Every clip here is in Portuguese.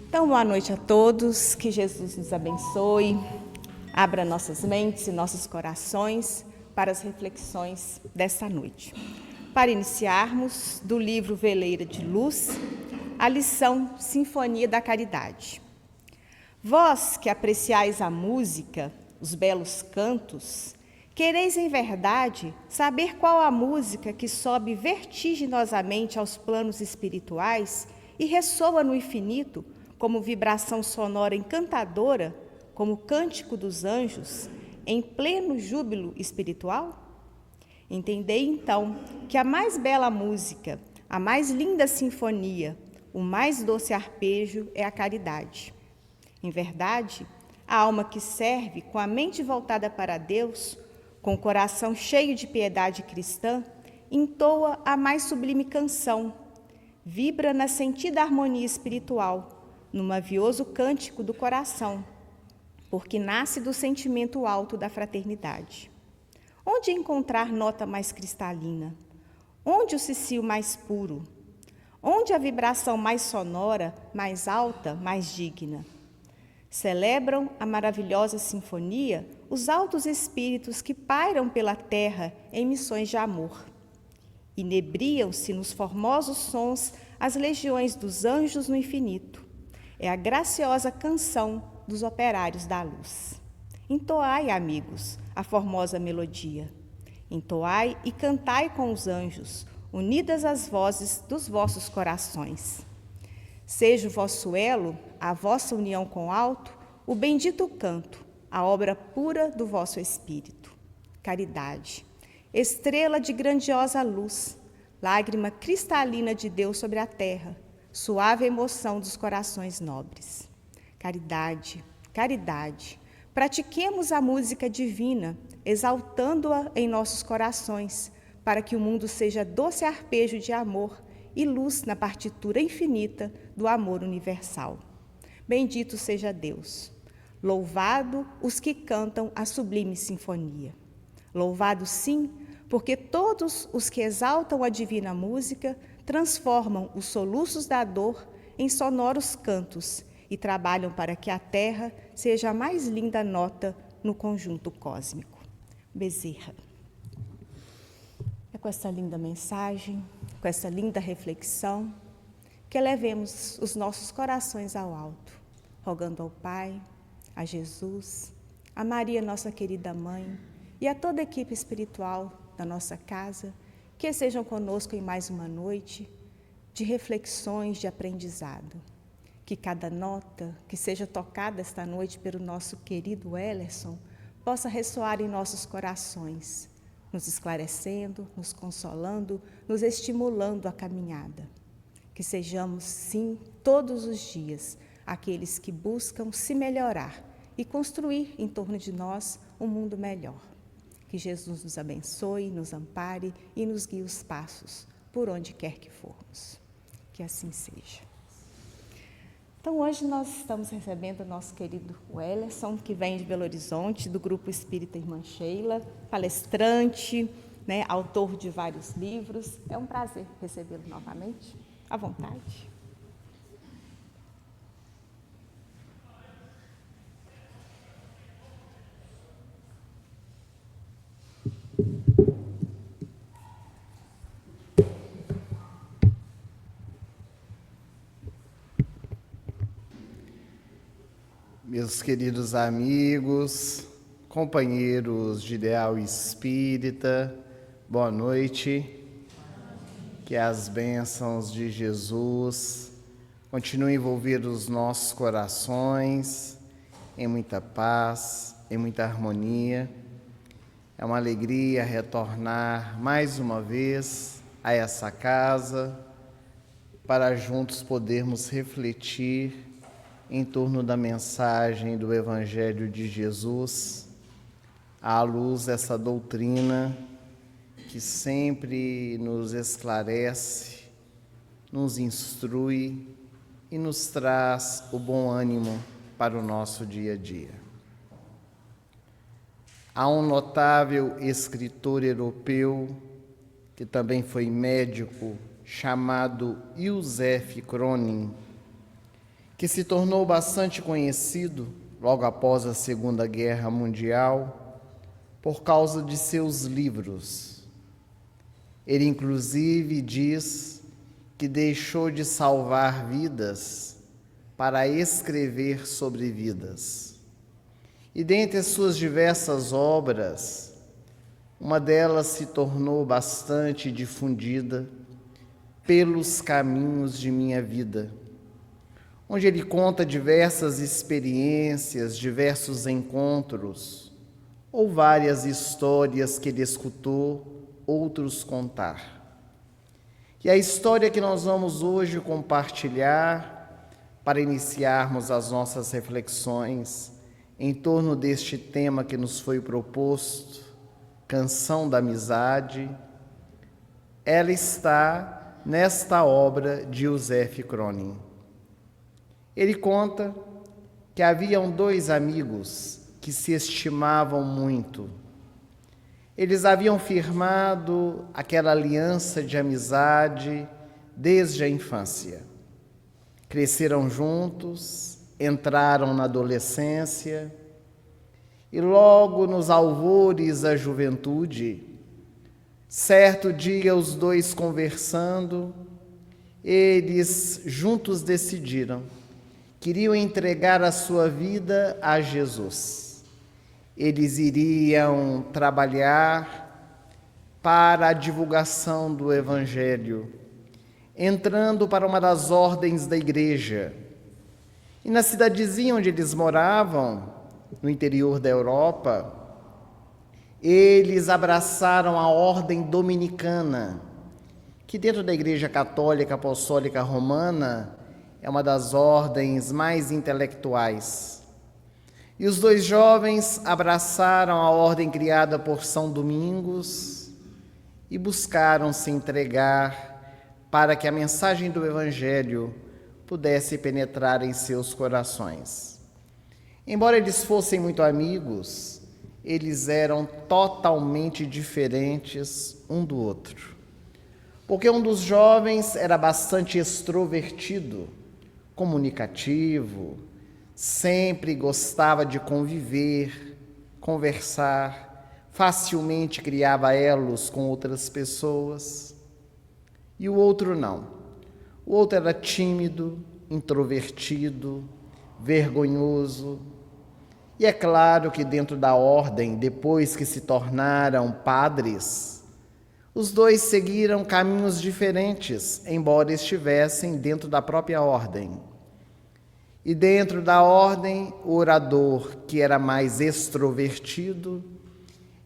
Então, boa noite a todos, que Jesus nos abençoe, abra nossas mentes e nossos corações para as reflexões desta noite. Para iniciarmos, do livro Veleira de Luz, a lição Sinfonia da Caridade. Vós que apreciais a música, os belos cantos, quereis em verdade saber qual a música que sobe vertiginosamente aos planos espirituais e ressoa no infinito, como vibração sonora encantadora, como cântico dos anjos, em pleno júbilo espiritual? Entendei, então, que a mais bela música, a mais linda sinfonia, o mais doce arpejo é a caridade. Em verdade, a alma que serve, com a mente voltada para Deus, com o coração cheio de piedade cristã, entoa a mais sublime canção, vibra na sentida harmonia espiritual, no mavioso cântico do coração, porque nasce do sentimento alto da fraternidade. Onde encontrar nota mais cristalina? Onde o cicio mais puro? Onde a vibração mais sonora, mais alta, mais digna? Celebram a maravilhosa sinfonia os altos espíritos que pairam pela terra em missões de amor. Inebriam-se nos formosos sons as legiões dos anjos no infinito. É a graciosa canção dos operários da luz. Entoai, amigos, a formosa melodia. Entoai e cantai com os anjos, unidas as vozes dos vossos corações. Seja o vosso elo, a vossa união com o alto, o bendito canto, a obra pura do vosso espírito. Caridade, estrela de grandiosa luz, lágrima cristalina de Deus sobre a terra, suave emoção dos corações nobres. Caridade, caridade, pratiquemos a música divina, exaltando-a em nossos corações, para que o mundo seja doce arpejo de amor e luz na partitura infinita do amor universal. Bendito seja Deus. Louvado os que cantam a sublime sinfonia. Louvado, sim, porque todos os que exaltam a divina música transformam os soluços da dor em sonoros cantos e trabalham para que a terra seja a mais linda nota no conjunto cósmico. Bezerra. É com essa linda mensagem, com essa linda reflexão, que elevemos os nossos corações ao alto, rogando ao Pai, a Jesus, a Maria, nossa querida Mãe, e a toda a equipe espiritual da nossa casa, que estejam conosco em mais uma noite de reflexões, de aprendizado. Que cada nota que seja tocada esta noite pelo nosso querido Ellerson possa ressoar em nossos corações, nos esclarecendo, nos consolando, nos estimulando a caminhada. Que sejamos, sim, todos os dias, aqueles que buscam se melhorar e construir em torno de nós um mundo melhor. Que Jesus nos abençoe, nos ampare e nos guie os passos, por onde quer que formos. Que assim seja. Então, hoje nós estamos recebendo o nosso querido Ellerson, que vem de Belo Horizonte, do Grupo Espírita Irmã Sheila, palestrante, autor de vários livros. É um prazer recebê-lo novamente. À vontade. Meus queridos amigos, companheiros de ideal espírita, boa noite. Que as bênçãos de Jesus continuem a envolver os nossos corações em muita paz, em muita harmonia. É uma alegria retornar mais uma vez a essa casa para juntos podermos refletir em torno da mensagem do Evangelho de Jesus, à luz dessa doutrina que sempre nos esclarece, nos instrui e nos traz o bom ânimo para o nosso dia a dia. Há um notável escritor europeu, que também foi médico, chamado Joseph Kroning, que se tornou bastante conhecido logo após a Segunda Guerra Mundial por causa de seus livros. Ele, inclusive, diz que deixou de salvar vidas para escrever sobre vidas. E dentre as suas diversas obras, uma delas se tornou bastante difundida, Pelos Caminhos de Minha Vida, onde ele conta diversas experiências, diversos encontros, ou várias histórias que ele escutou outros contar. E a história que nós vamos hoje compartilhar para iniciarmos as nossas reflexões em torno deste tema que nos foi proposto, Canção da Amizade, ela está nesta obra de Joseph Kronig. Ele conta que haviam 2 amigos que se estimavam muito. Eles haviam firmado aquela aliança de amizade desde a infância. Cresceram juntos, entraram na adolescência e logo nos alvores da juventude, certo dia os 2 conversando, eles juntos decidiram que iriam entregar a sua vida a Jesus. Eles iriam trabalhar para a divulgação do Evangelho, entrando para uma das ordens da igreja. E na cidadezinha onde eles moravam, no interior da Europa, eles abraçaram a ordem dominicana, que dentro da Igreja Católica Apostólica Romana é uma das ordens mais intelectuais. E os 2 jovens abraçaram a ordem criada por São Domingos e buscaram se entregar para que a mensagem do Evangelho pudesse penetrar em seus corações. Embora eles fossem muito amigos, eles eram totalmente diferentes um do outro. Porque um dos jovens era bastante extrovertido, comunicativo, sempre gostava de conviver, conversar, facilmente criava elos com outras pessoas. E o outro não. O outro era tímido, introvertido, vergonhoso. E é claro que dentro da ordem, depois que se tornaram padres, os 2 seguiram caminhos diferentes, embora estivessem dentro da própria ordem. E dentro da ordem, o orador, que era mais extrovertido,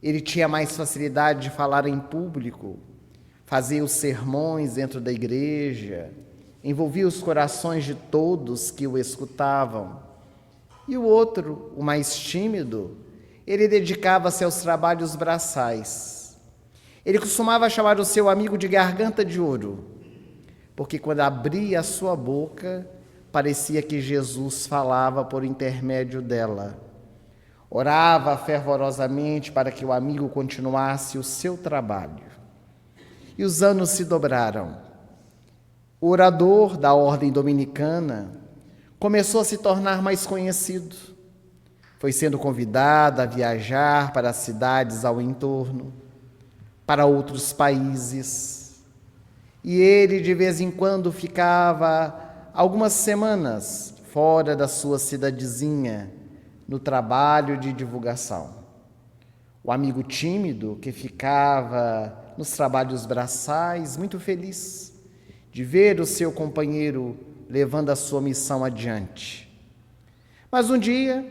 ele tinha mais facilidade de falar em público, fazia os sermões dentro da igreja, envolvia os corações de todos que o escutavam. E o outro, o mais tímido, ele dedicava-se aos trabalhos braçais. Ele costumava chamar o seu amigo de garganta de ouro, porque quando abria a sua boca, parecia que Jesus falava por intermédio dela. Orava fervorosamente para que o amigo continuasse o seu trabalho. E os anos se dobraram. O orador da ordem dominicana começou a se tornar mais conhecido. Foi sendo convidado a viajar para as cidades ao entorno, para outros países. E ele, de vez em quando, ficava algumas semanas fora da sua cidadezinha, no trabalho de divulgação. O amigo tímido que ficava nos trabalhos braçais, muito feliz de ver o seu companheiro levando a sua missão adiante. Mas um dia,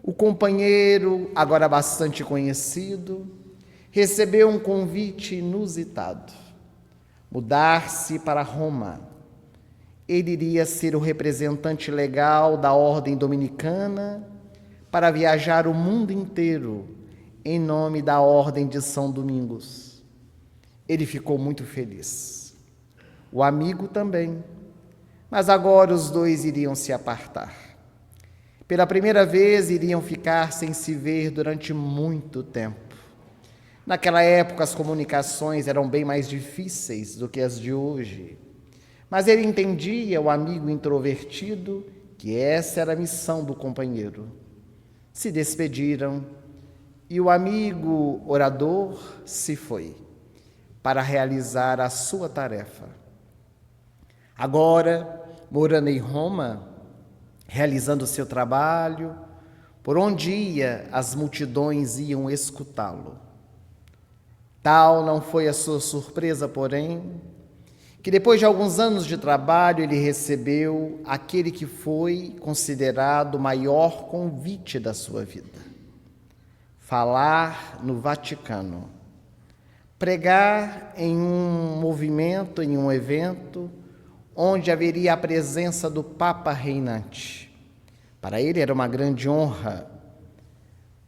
o companheiro, agora bastante conhecido, recebeu um convite inusitado: mudar-se para Roma. Ele iria ser o representante legal da ordem dominicana para viajar o mundo inteiro em nome da ordem de São Domingos. Ele ficou muito feliz. O amigo também. Mas agora os 2 iriam se apartar. Pela primeira vez iriam ficar sem se ver durante muito tempo. Naquela época as comunicações eram bem mais difíceis do que as de hoje. Mas ele entendia, o amigo introvertido, que essa era a missão do companheiro. Se despediram e o amigo orador se foi para realizar a sua tarefa. Agora, morando em Roma, realizando o seu trabalho, por onde ia, as multidões iam escutá-lo. Tal não foi a sua surpresa, porém, que depois de alguns anos de trabalho ele recebeu aquele que foi considerado o maior convite da sua vida: falar no Vaticano, pregar em um movimento, em um evento, onde haveria a presença do Papa reinante. Para ele era uma grande honra.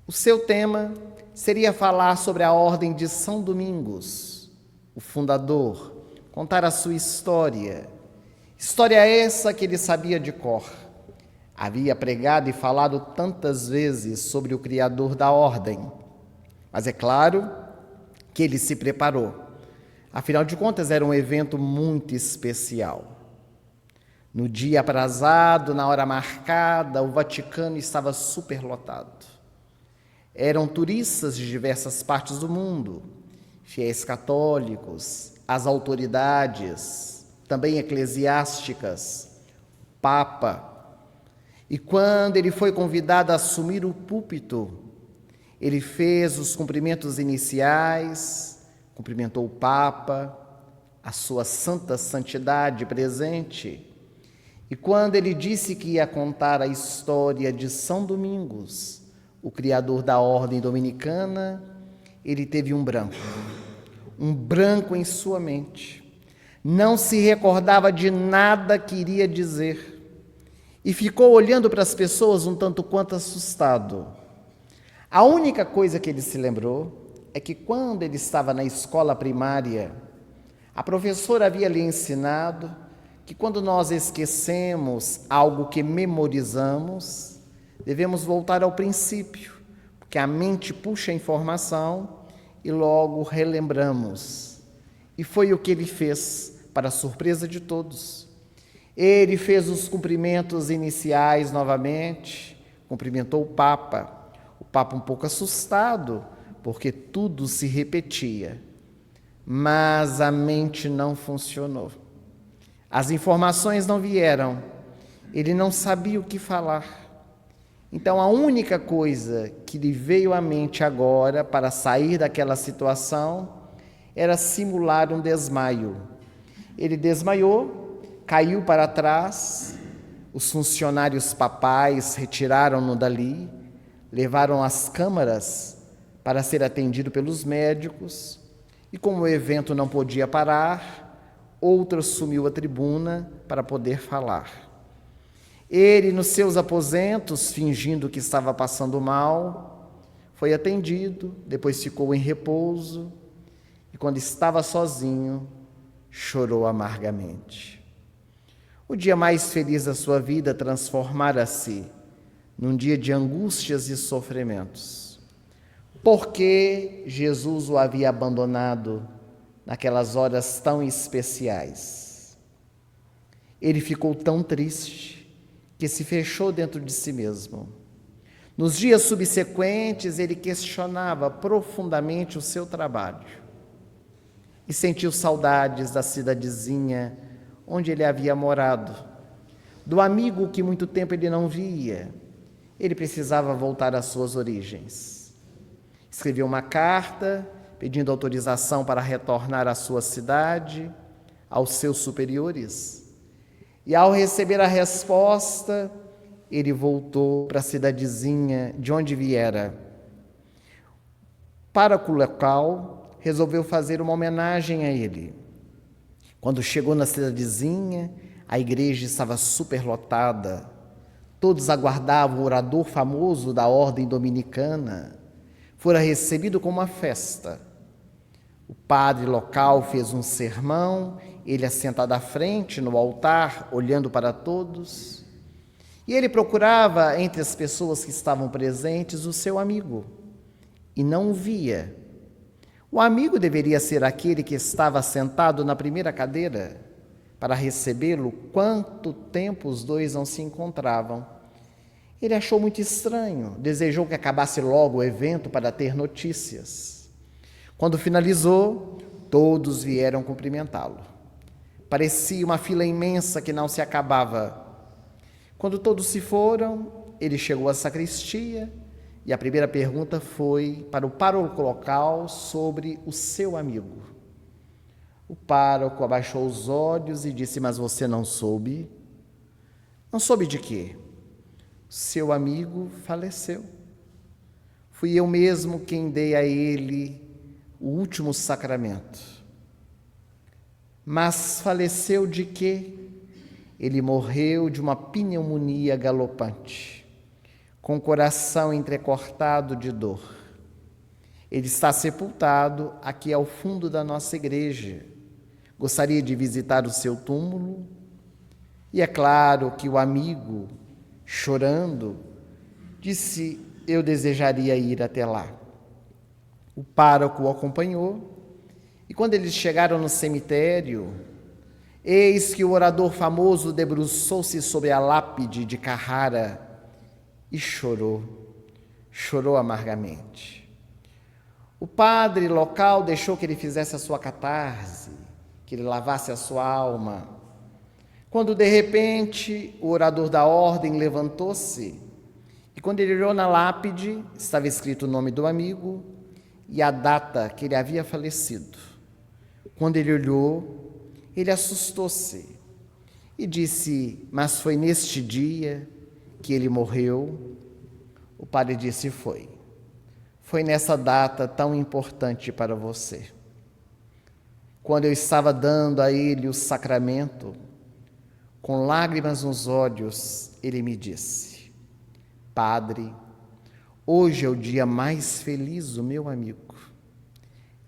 O seu tema seria falar sobre a Ordem de São Domingos, o fundador, contar a sua história. História essa que ele sabia de cor. Havia pregado e falado tantas vezes sobre o Criador da Ordem. Mas é claro que ele se preparou. Afinal de contas, era um evento muito especial. No dia aprazado, na hora marcada, o Vaticano estava superlotado. Eram turistas de diversas partes do mundo, fiéis católicos, as autoridades, também eclesiásticas, Papa. E quando ele foi convidado a assumir o púlpito, ele fez os cumprimentos iniciais, cumprimentou o Papa, a sua santa santidade presente. E quando ele disse que ia contar a história de São Domingos, o criador da ordem dominicana, ele teve um branco em sua mente. Não se recordava de nada que iria dizer e ficou olhando para as pessoas um tanto quanto assustado. A única coisa que ele se lembrou é que quando ele estava na escola primária, a professora havia lhe ensinado que quando nós esquecemos algo que memorizamos, devemos voltar ao princípio, porque a mente puxa a informação e logo relembramos. E foi o que ele fez, para a surpresa de todos. Ele fez os cumprimentos iniciais novamente, cumprimentou o Papa um pouco assustado, porque tudo se repetia, mas a mente não funcionou. As informações não vieram, ele não sabia o que falar. Então, a única coisa que lhe veio à mente agora para sair daquela situação era simular um desmaio. Ele desmaiou, caiu para trás, os funcionários papais retiraram-no dali, levaram às câmaras para ser atendido pelos médicos, e como o evento não podia parar, outro assumiu a tribuna para poder falar. Ele, nos seus aposentos, fingindo que estava passando mal, foi atendido, depois ficou em repouso, e quando estava sozinho, chorou amargamente. O dia mais feliz da sua vida transformara-se num dia de angústias e sofrimentos, porque Jesus o havia abandonado naquelas horas tão especiais. Ele ficou tão triste que se fechou dentro de si mesmo. Nos dias subsequentes, ele questionava profundamente o seu trabalho e sentiu saudades da cidadezinha onde ele havia morado, do amigo que muito tempo ele não via. Ele precisava voltar às suas origens. Escreveu uma carta pedindo autorização para retornar à sua cidade, aos seus superiores. E ao receber a resposta, ele voltou para a cidadezinha de onde viera. Para o local, resolveu fazer uma homenagem a ele. Quando chegou na cidadezinha, a igreja estava superlotada. Todos aguardavam o orador famoso da ordem dominicana. Fora recebido com uma festa. O padre local fez um sermão, ele assentado à frente no altar, olhando para todos. E ele procurava entre as pessoas que estavam presentes o seu amigo, e não o via. O amigo deveria ser aquele que estava sentado na primeira cadeira, para recebê-lo quanto tempo os dois não se encontravam. Ele achou muito estranho, desejou que acabasse logo o evento para ter notícias. Quando finalizou, todos vieram cumprimentá-lo. Parecia uma fila imensa que não se acabava. Quando todos se foram, ele chegou à sacristia e a primeira pergunta foi para o pároco local sobre o seu amigo. O pároco abaixou os olhos e disse: mas você não soube? Não soube de quê? Seu amigo faleceu. Fui eu mesmo quem dei a ele o último sacramento. Mas faleceu de quê? Ele morreu de uma pneumonia galopante, com o coração entrecortado de dor. Ele está sepultado aqui ao fundo da nossa igreja. Gostaria de visitar o seu túmulo? E é claro que o amigo, chorando, disse: eu desejaria ir até lá. O pároco o acompanhou, e quando eles chegaram no cemitério, eis que o orador famoso debruçou-se sobre a lápide de Carrara e chorou amargamente. O padre local deixou que ele fizesse a sua catarse, que ele lavasse a sua alma, quando de repente o orador da ordem levantou-se e quando ele olhou na lápide estava escrito o nome do amigo e a data que ele havia falecido. Quando ele olhou, ele assustou-se e disse: mas foi neste dia que ele morreu? O padre disse: foi nessa data tão importante para você. Quando eu estava dando a ele o sacramento, com lágrimas nos olhos, ele me disse: Padre, hoje é o dia mais feliz do meu amigo,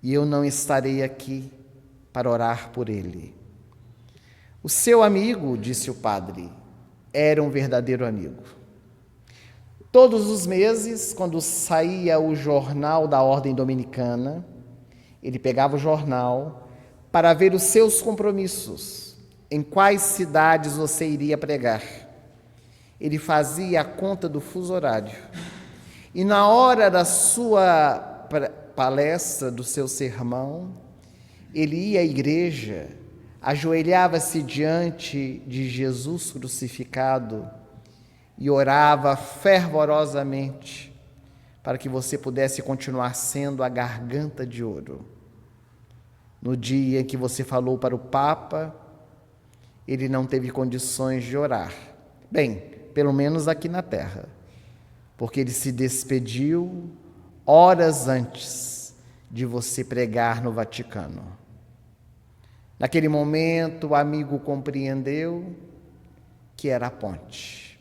e eu não estarei aqui para orar por ele. O seu amigo, disse o padre, era um verdadeiro amigo. Todos os meses, quando saía o jornal da Ordem Dominicana, ele pegava o jornal para ver os seus compromissos, em quais cidades você iria pregar. Ele fazia a conta do fuso horário. E na hora da sua palestra, do seu sermão, ele ia à igreja, ajoelhava-se diante de Jesus crucificado e orava fervorosamente para que você pudesse continuar sendo a garganta de ouro. No dia em que você falou para o Papa, ele não teve condições de orar. Bem, pelo menos aqui na Terra, porque ele se despediu horas antes de você pregar no Vaticano. Naquele momento, o amigo compreendeu que era a ponte.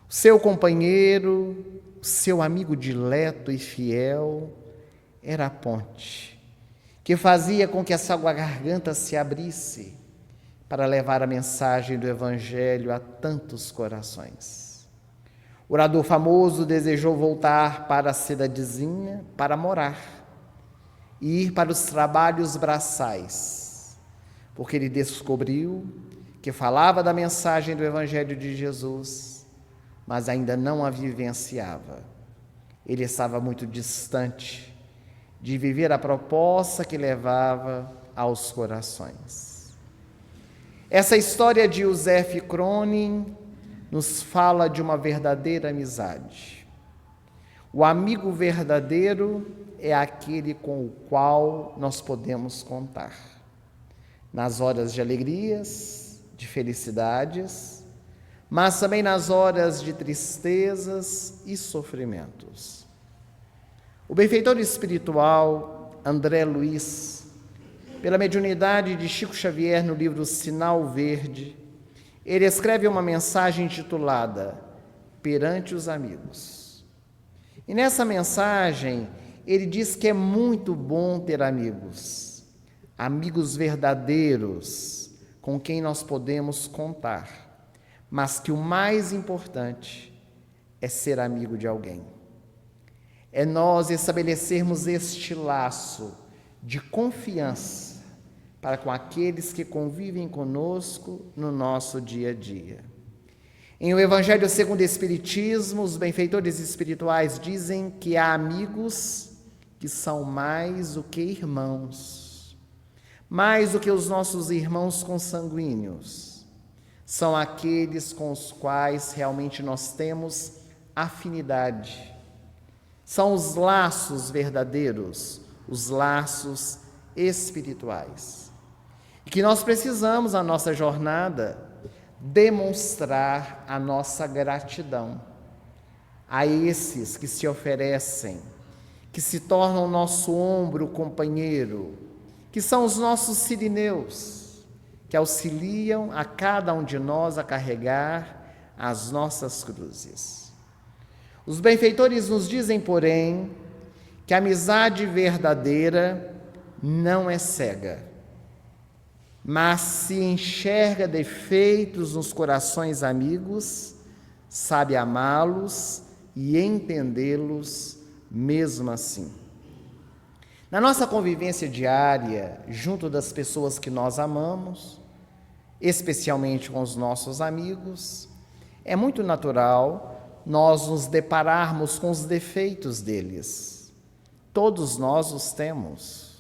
O seu companheiro, o seu amigo dileto e fiel, era a ponte que fazia com que a sua garganta se abrisse para levar a mensagem do Evangelho a tantos corações. O orador famoso desejou voltar para a cidadezinha para morar e ir para os trabalhos braçais, porque ele descobriu que falava da mensagem do Evangelho de Jesus, mas ainda não a vivenciava. Ele estava muito distante de viver a proposta que levava aos corações. Essa história de Josef Kroning nos fala de uma verdadeira amizade. O amigo verdadeiro é aquele com o qual nós podemos contar, nas horas de alegrias, de felicidades, mas também nas horas de tristezas e sofrimentos. O benfeitor espiritual André Luiz, pela mediunidade de Chico Xavier no livro Sinal Verde, ele escreve uma mensagem intitulada Perante os Amigos. E nessa mensagem ele diz que é muito bom ter amigos, amigos verdadeiros, com quem nós podemos contar, mas que o mais importante é ser amigo de alguém. É nós estabelecermos este laço de confiança, para com aqueles que convivem conosco no nosso dia a dia. Em o Evangelho segundo o Espiritismo, os benfeitores espirituais dizem que há amigos que são mais do que irmãos, mais do que os nossos irmãos consanguíneos. São aqueles com os quais realmente nós temos afinidade. São os laços verdadeiros, os laços espirituais. E que nós precisamos, na nossa jornada, demonstrar a nossa gratidão a esses que se oferecem, que se tornam nosso ombro companheiro, que são os nossos sirineus, que auxiliam a cada um de nós a carregar as nossas cruzes. Os benfeitores nos dizem, porém, que a amizade verdadeira não é cega, mas se enxerga defeitos nos corações amigos, sabe amá-los e entendê-los mesmo assim. Na nossa convivência diária, junto das pessoas que nós amamos, especialmente com os nossos amigos, é muito natural nós nos depararmos com os defeitos deles. Todos nós os temos.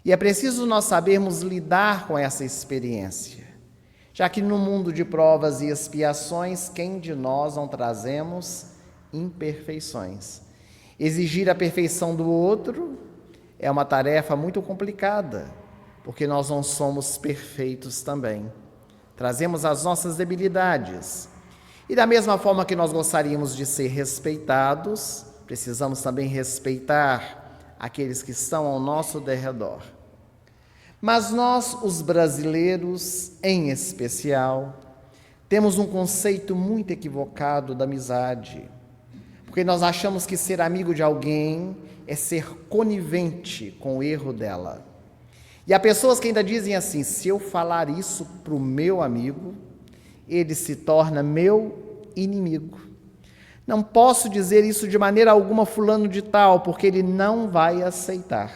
E é preciso nós sabermos lidar com essa experiência, já que no mundo de provas e expiações, quem de nós não trazemos imperfeições? Exigir a perfeição do outro é uma tarefa muito complicada, porque nós não somos perfeitos também. Trazemos as nossas debilidades. E da mesma forma que nós gostaríamos de ser respeitados, precisamos também respeitar aqueles que estão ao nosso derredor. Mas nós, os brasileiros, em especial, temos um conceito muito equivocado da amizade, porque nós achamos que ser amigo de alguém é ser conivente com o erro dela. E há pessoas que ainda dizem assim: se eu falar isso para o meu amigo, ele se torna meu inimigo. Não posso dizer isso de maneira alguma fulano de tal, porque ele não vai aceitar.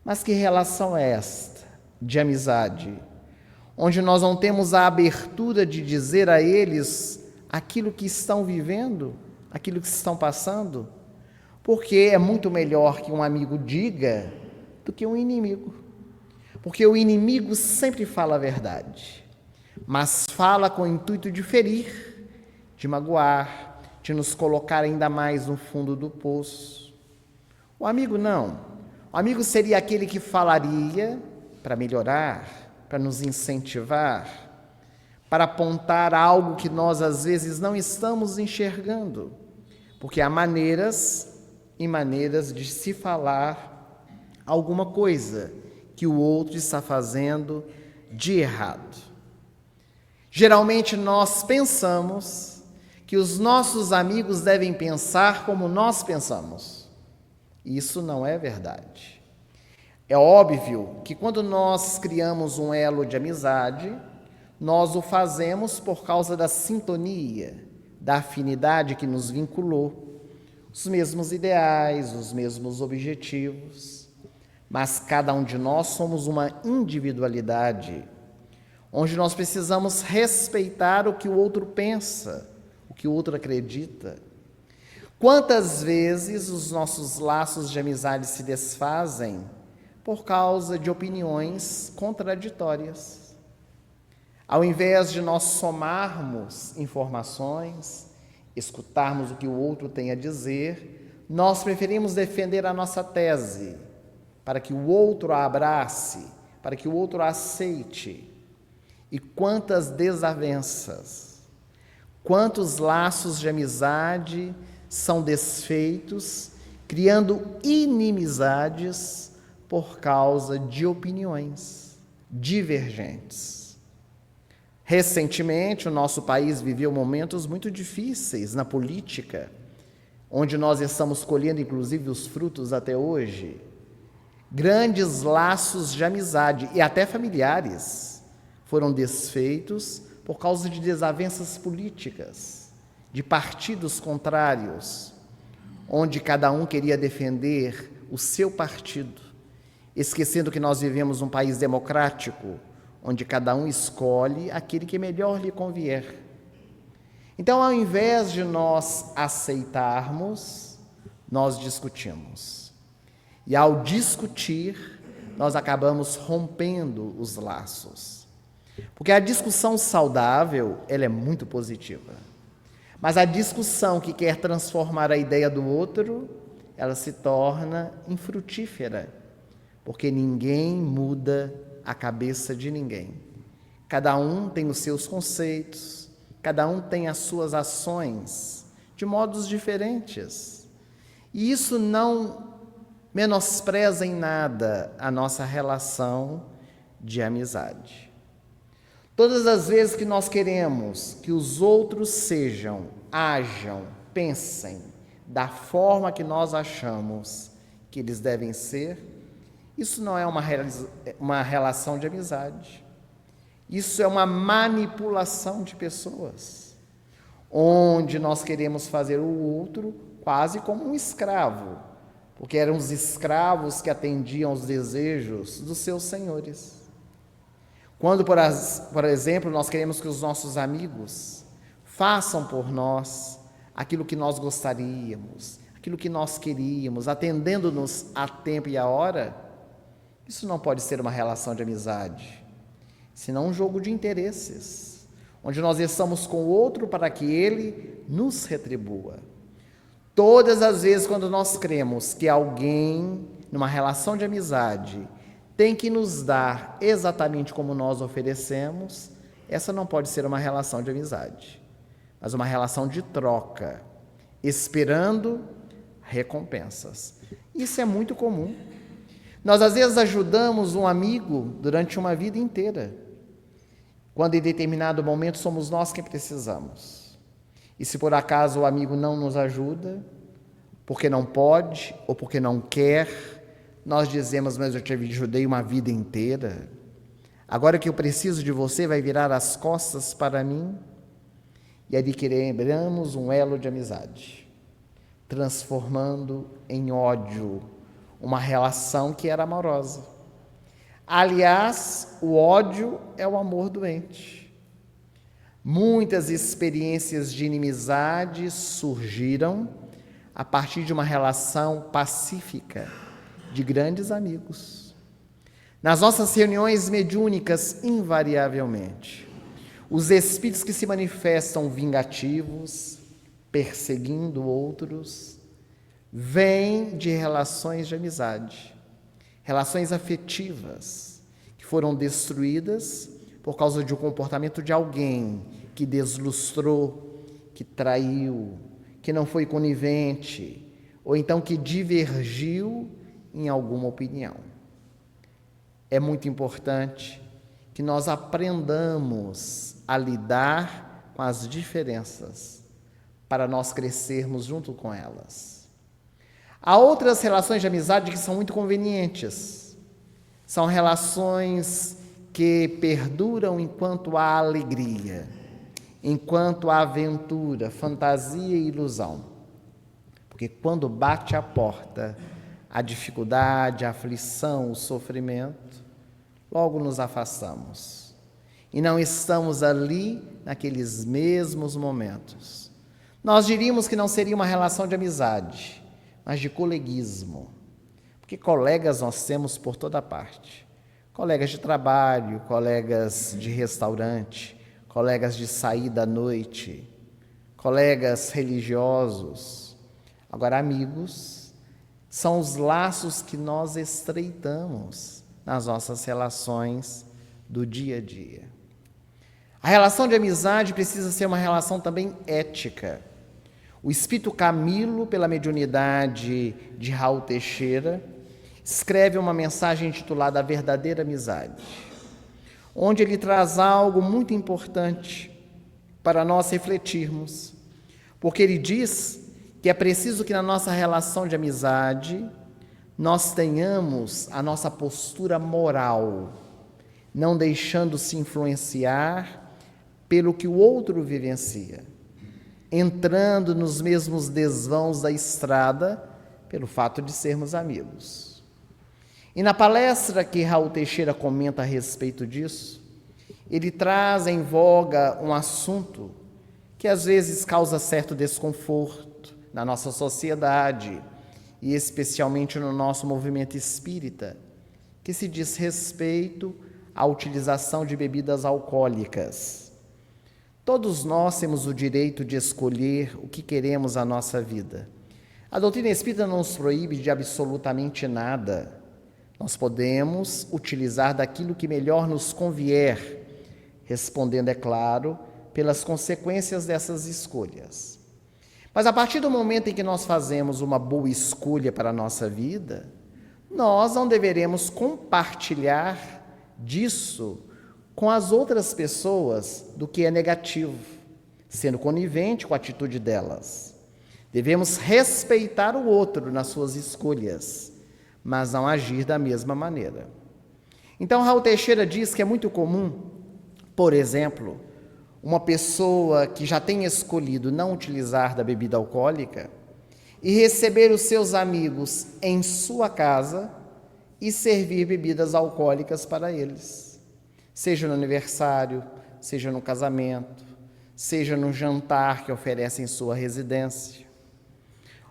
Mas que relação é esta de amizade, onde nós não temos a abertura de dizer a eles aquilo que estão vivendo, aquilo que estão passando? Porque é muito melhor que um amigo diga do que um inimigo. Porque o inimigo sempre fala a verdade, mas fala com o intuito de ferir, de magoar, de nos colocar ainda mais no fundo do poço. O amigo não. O amigo seria aquele que falaria para melhorar, para nos incentivar, para apontar algo que nós às vezes não estamos enxergando, porque há maneiras e maneiras de se falar alguma coisa que o outro está fazendo de errado. Geralmente nós pensamos que os nossos amigos devem pensar como nós pensamos. Isso não é verdade. É óbvio que quando nós criamos um elo de amizade, nós o fazemos por causa da sintonia, da afinidade que nos vinculou, os mesmos ideais, os mesmos objetivos. Mas cada um de nós somos uma individualidade, onde nós precisamos respeitar o que o outro pensa, o que o outro acredita. Quantas vezes os nossos laços de amizade se desfazem por causa de opiniões contraditórias? Ao invés de nós somarmos informações, escutarmos o que o outro tem a dizer, nós preferimos defender a nossa tese, para que o outro a abrace, para que o outro a aceite. E quantas desavenças, quantos laços de amizade são desfeitos, criando inimizades por causa de opiniões divergentes. Recentemente, o nosso país viveu momentos muito difíceis na política, onde nós estamos colhendo, inclusive, os frutos até hoje. Grandes laços de amizade e até familiares foram desfeitos por causa de desavenças políticas, de partidos contrários, onde cada um queria defender o seu partido. esquecendo que nós vivemos num país democrático, onde cada um escolhe aquele que melhor lhe convier. Então, ao invés de nós aceitarmos, nós discutimos. E ao discutir, nós acabamos rompendo os laços. Porque a discussão saudável, ela é muito positiva. Mas a discussão que quer transformar a ideia do outro, ela se torna infrutífera. Porque ninguém muda a cabeça de ninguém. Cada um tem os seus conceitos, cada um tem as suas ações, de modos diferentes. E isso não menospreza em nada a nossa relação de amizade. Todas as vezes que nós queremos que os outros sejam, ajam, pensem da forma que nós achamos que eles devem ser, isso não é uma relação de amizade. Isso é uma manipulação de pessoas, onde nós queremos fazer o outro quase como um escravo, porque eram os escravos que atendiam aos desejos dos seus senhores. Quando, por exemplo, nós queremos que os nossos amigos façam por nós aquilo que nós gostaríamos, aquilo que nós queríamos, atendendo-nos a tempo e a hora, isso não pode ser uma relação de amizade, senão um jogo de interesses, onde nós estamos com o outro para que ele nos retribua. Todas as vezes quando nós cremos que alguém, numa relação de amizade, tem que nos dar exatamente como nós oferecemos, essa não pode ser uma relação de amizade, mas uma relação de troca, esperando recompensas. Isso é muito comum. Nós, às vezes, ajudamos um amigo durante uma vida inteira, quando em determinado momento somos nós quem precisamos. E se por acaso o amigo não nos ajuda, porque não pode ou porque não quer, nós dizemos, mas eu te ajudei uma vida inteira, agora que eu preciso de você, vai virar as costas para mim? E ali quebramos um elo de amizade, transformando em ódio uma relação que era amorosa. Aliás, o ódio é o amor doente. Muitas experiências de inimizade surgiram a partir de uma relação pacífica de grandes amigos. Nas nossas reuniões mediúnicas, invariavelmente, os espíritos que se manifestam vingativos, perseguindo outros, vêm de relações de amizade, relações afetivas, que foram destruídas por causa de um comportamento de alguém que deslustrou, que traiu, que não foi conivente, ou então que divergiu em alguma opinião. É muito importante que nós aprendamos a lidar com as diferenças, para nós crescermos junto com elas. Há outras relações de amizade que são muito convenientes. São relações que perduram enquanto há alegria, enquanto há aventura, fantasia e ilusão. Porque quando bate a porta, a dificuldade, a aflição, o sofrimento, logo nos afastamos. E não estamos ali naqueles mesmos momentos. Nós diríamos que não seria uma relação de amizade, mas de coleguismo. Porque colegas nós temos por toda parte. Colegas de trabalho, colegas de restaurante, colegas de saída à noite, colegas religiosos. Agora, amigos são os laços que nós estreitamos nas nossas relações do dia a dia. A relação de amizade precisa ser uma relação também ética. O Espírito Camilo, pela mediunidade de Raul Teixeira, escreve uma mensagem intitulada A Verdadeira Amizade, onde ele traz algo muito importante para nós refletirmos, porque ele diz que é preciso que na nossa relação de amizade nós tenhamos a nossa postura moral, não deixando-se influenciar pelo que o outro vivencia, entrando nos mesmos desvãos da estrada pelo fato de sermos amigos. E na palestra que Raul Teixeira comenta a respeito disso, ele traz em voga um assunto que às vezes causa certo desconforto na nossa sociedade, e especialmente no nosso movimento espírita, que se diz respeito à utilização de bebidas alcoólicas. Todos nós temos o direito de escolher o que queremos à nossa vida. A doutrina espírita não nos proíbe de absolutamente nada. Nós podemos utilizar daquilo que melhor nos convier, respondendo, é claro, pelas consequências dessas escolhas. Mas a partir do momento em que nós fazemos uma boa escolha para a nossa vida, nós não deveremos compartilhar disso com as outras pessoas do que é negativo, sendo conivente com a atitude delas. Devemos respeitar o outro nas suas escolhas, mas não agir da mesma maneira. Então, Raul Teixeira diz que é muito comum, por exemplo, uma pessoa que já tem escolhido não utilizar da bebida alcoólica e receber os seus amigos em sua casa e servir bebidas alcoólicas para eles, seja no aniversário, seja no casamento, seja no jantar que oferece em sua residência.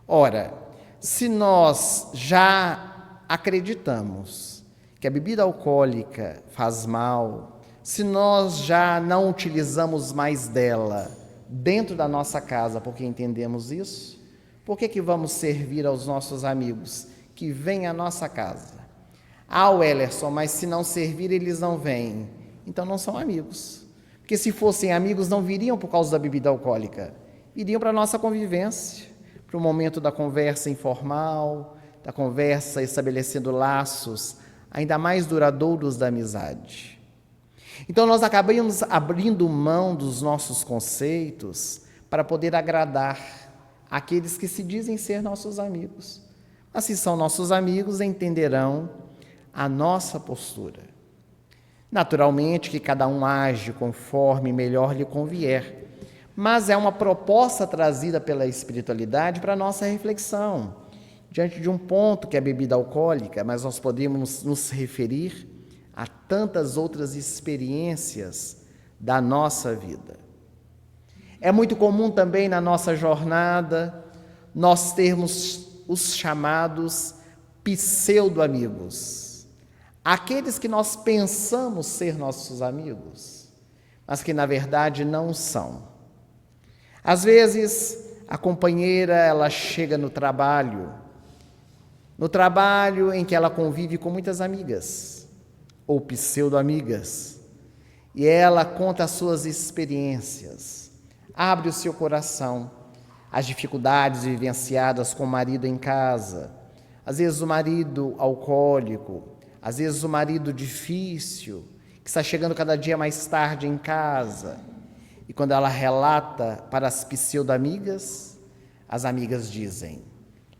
Ora, se nós já acreditamos que a bebida alcoólica faz mal, se nós já não utilizamos mais dela dentro da nossa casa porque entendemos isso, por que vamos servir aos nossos amigos que vêm à nossa casa? Wellerson, mas se não servir eles não vêm. Então não são amigos. Porque se fossem amigos não viriam por causa da bebida alcoólica, viriam para a nossa convivência, para o momento da conversa informal, da conversa estabelecendo laços ainda mais duradouros da amizade. Então nós acabamos abrindo mão dos nossos conceitos para poder agradar aqueles que se dizem ser nossos amigos. Mas se são nossos amigos, entenderão a nossa postura. Naturalmente que cada um age conforme melhor lhe convier, mas é uma proposta trazida pela espiritualidade para a nossa reflexão, diante de um ponto que é a bebida alcoólica, mas nós podemos nos referir a tantas outras experiências da nossa vida. É muito comum também na nossa jornada nós termos os chamados pseudo-amigos, aqueles que nós pensamos ser nossos amigos, mas que na verdade não são. Às vezes a companheira ela chega no trabalho em que ela convive com muitas amigas, ou pseudo-amigas, e ela conta as suas experiências, abre o seu coração, as dificuldades vivenciadas com o marido em casa, às vezes o marido alcoólico, às vezes o marido difícil, que está chegando cada dia mais tarde em casa, e quando ela relata para as pseudo-amigas, as amigas dizem,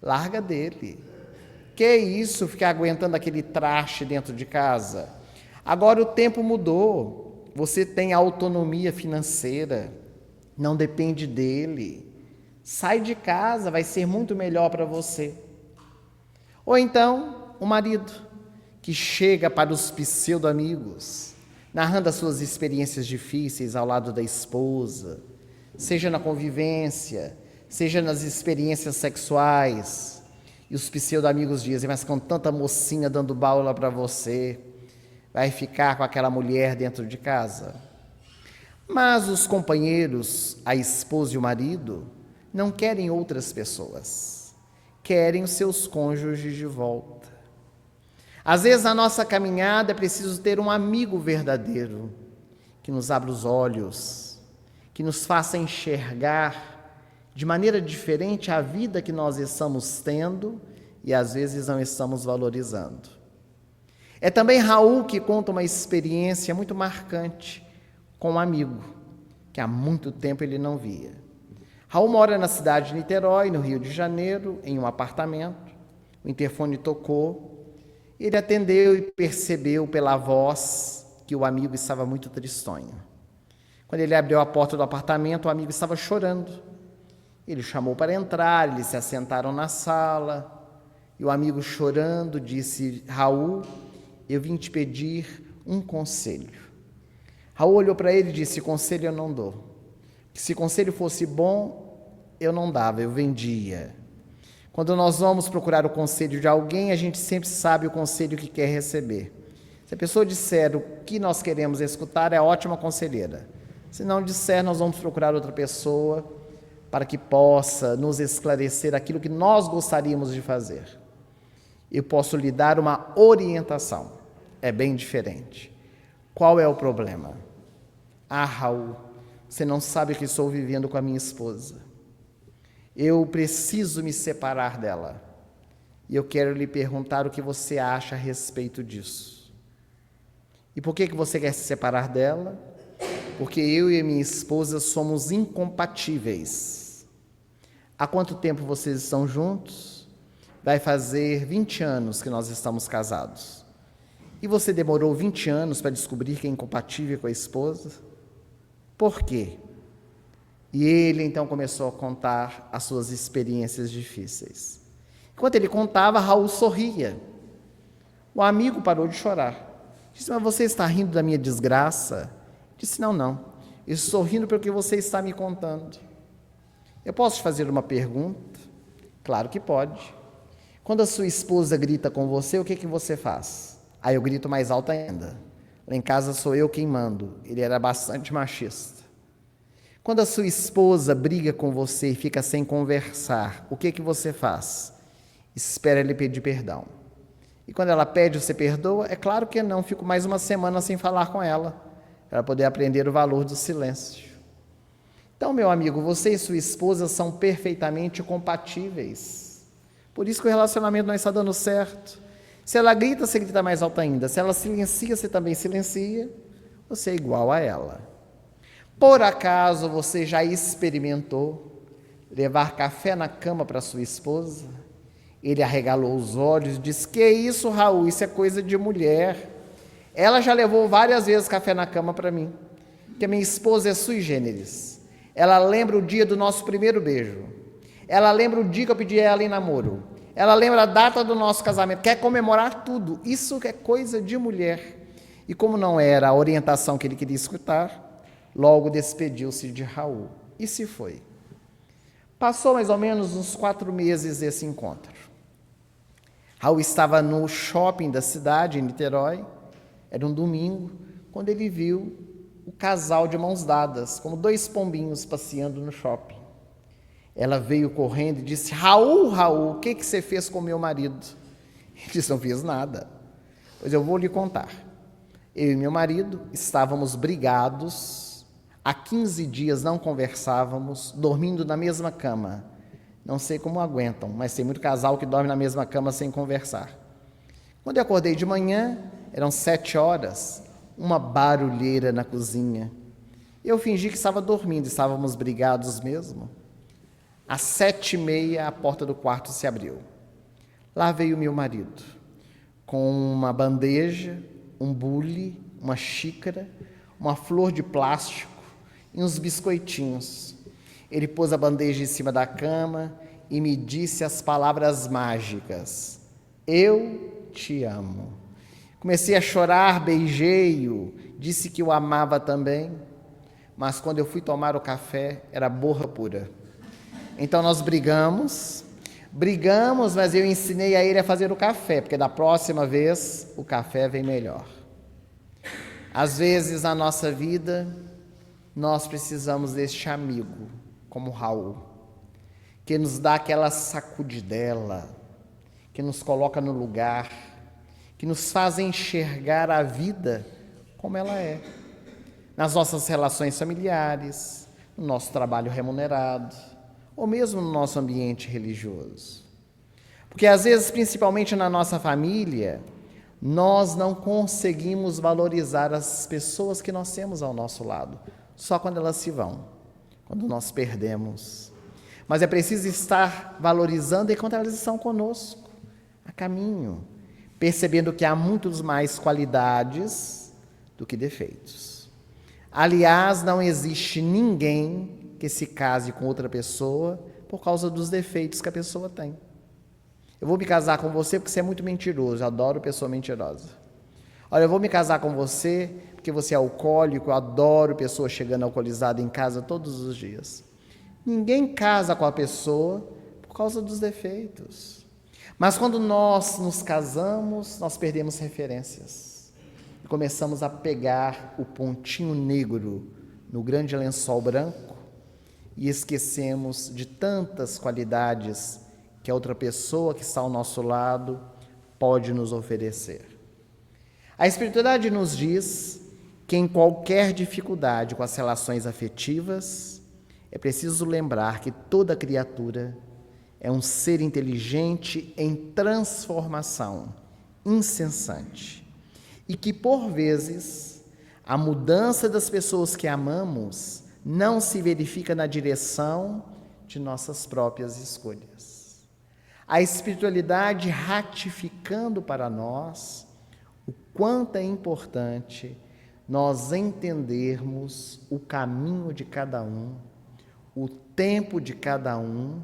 larga dele, que isso, ficar aguentando aquele traste dentro de casa? Agora o tempo mudou, você tem autonomia financeira, não depende dele, sai de casa, vai ser muito melhor para você. Ou então, o marido, que chega para os pseudo-amigos, narrando as suas experiências difíceis ao lado da esposa, seja na convivência, seja nas experiências sexuais, e os pseudo-amigos dizem, mas com tanta mocinha dando bala para você, vai ficar com aquela mulher dentro de casa? Mas os companheiros, a esposa e o marido, não querem outras pessoas, querem os seus cônjuges de volta. Às vezes na nossa caminhada é preciso ter um amigo verdadeiro, que nos abra os olhos, que nos faça enxergar de maneira diferente a vida que nós estamos tendo e às vezes não estamos valorizando. É também Raul que conta uma experiência muito marcante com um amigo que há muito tempo ele não via. Raul mora na cidade de Niterói, no Rio de Janeiro, em um apartamento. O interfone tocou, ele atendeu e percebeu pela voz que o amigo estava muito tristonho. Quando ele abriu a porta do apartamento, o amigo estava chorando. Ele chamou para entrar, eles se assentaram na sala, E o amigo, chorando, disse: Raul, eu vim te pedir um conselho. Raul olhou para ele e disse: conselho eu não dou. Se conselho fosse bom, eu não dava, eu vendia. Quando nós vamos procurar o conselho de alguém, a gente sempre sabe o conselho que quer receber. Se a pessoa disser o que nós queremos escutar, é ótima conselheira. Se não disser, nós vamos procurar outra pessoa para que possa nos esclarecer aquilo que nós gostaríamos de fazer. Eu posso lhe dar uma orientação. É bem diferente. Qual é o problema? Ah, Raul, você não sabe o que estou vivendo com a minha esposa. Eu preciso me separar dela. E eu quero lhe perguntar o que você acha a respeito disso. E por que você quer se separar dela? Porque eu e a minha esposa somos incompatíveis. Há quanto tempo vocês estão juntos? Vai fazer 20 anos que nós estamos casados. E você demorou 20 anos para descobrir que é incompatível com a esposa? Por quê? E ele então começou a contar as suas experiências difíceis. Enquanto ele contava, Raul sorria. O amigo parou de chorar. Disse: mas você está rindo da minha desgraça? Disse: não. Eu estou rindo porque você está me contando. Eu posso te fazer uma pergunta? Claro que pode. Quando a sua esposa grita com você, o que você faz? Aí eu grito mais alto ainda. Lá em casa sou eu quem mando. Ele era bastante machista. Quando a sua esposa briga com você e fica sem conversar, o que você faz? Espera ele pedir perdão. E quando ela pede, você perdoa? É claro que não. Fico mais uma semana sem falar com ela, para poder aprender o valor do silêncio. Então, meu amigo, você e sua esposa são perfeitamente compatíveis. Por isso que o relacionamento não está dando certo. Se ela grita, você grita mais alto ainda. Se ela silencia, você também silencia. Você é igual a ela. Por acaso você já experimentou levar café na cama para sua esposa? Ele arregalou os olhos e disse: que isso, Raul? Isso é coisa de mulher. Ela já levou várias vezes café na cama para mim. Porque a minha esposa é sui generis. Ela lembra o dia do nosso primeiro beijo. Ela lembra o dia que eu pedi ela em namoro. Ela lembra a data do nosso casamento. Quer comemorar tudo. Isso é coisa de mulher. E como não era a orientação que ele queria escutar, logo despediu-se de Raul. E se foi. Passou mais ou menos uns 4 meses desse encontro. Raul estava no shopping da cidade, em Niterói. Era um domingo, quando ele viu o casal de mãos dadas, como 2 pombinhos passeando no shopping. Ela veio correndo e disse: Raul, o que você fez com meu marido? Ele disse: não fiz nada. Pois eu vou lhe contar. Eu e meu marido estávamos brigados, há 15 dias não conversávamos, dormindo na mesma cama. Não sei como aguentam, mas tem muito casal que dorme na mesma cama sem conversar. Quando eu acordei de manhã, eram 7 horas, uma barulheira na cozinha. Eu fingi que estava dormindo, estávamos brigados mesmo. Às 7h30, a porta do quarto se abriu. Lá veio meu marido, com uma bandeja, um bule, uma xícara, uma flor de plástico e uns biscoitinhos. Ele pôs a bandeja em cima da cama e me disse as palavras mágicas: eu te amo. Comecei a chorar, beijei-o, disse que o amava também, mas quando eu fui tomar o café, era borra pura. Então nós brigamos, mas eu ensinei a ele a fazer o café, porque da próxima vez o café vem melhor. Às vezes na nossa vida, nós precisamos deste amigo, como Raul, que nos dá aquela sacudidela, que nos coloca no lugar, que nos faz enxergar a vida como ela é. Nas nossas relações familiares, no nosso trabalho remunerado, ou mesmo no nosso ambiente religioso. Porque às vezes, principalmente na nossa família, nós não conseguimos valorizar as pessoas que nós temos ao nosso lado, só quando elas se vão, quando nós perdemos. Mas é preciso estar valorizando enquanto elas estão conosco, a caminho, percebendo que há muitas mais qualidades do que defeitos. Aliás, não existe ninguém que se case com outra pessoa por causa dos defeitos que a pessoa tem. Eu vou me casar com você porque você é muito mentiroso, eu adoro pessoa mentirosa. Olha, eu vou me casar com você porque você é alcoólico, eu adoro pessoa chegando alcoolizada em casa todos os dias. Ninguém casa com a pessoa por causa dos defeitos. Mas quando nós nos casamos, nós perdemos referências. E começamos a pegar o pontinho negro no grande lençol branco e esquecemos de tantas qualidades que a outra pessoa que está ao nosso lado pode nos oferecer. A espiritualidade nos diz que em qualquer dificuldade com as relações afetivas, é preciso lembrar que toda criatura é um ser inteligente em transformação, incessante, e que, por vezes, a mudança das pessoas que amamos não se verifica na direção de nossas próprias escolhas. A espiritualidade ratificando para nós o quanto é importante nós entendermos o caminho de cada um, o tempo de cada um,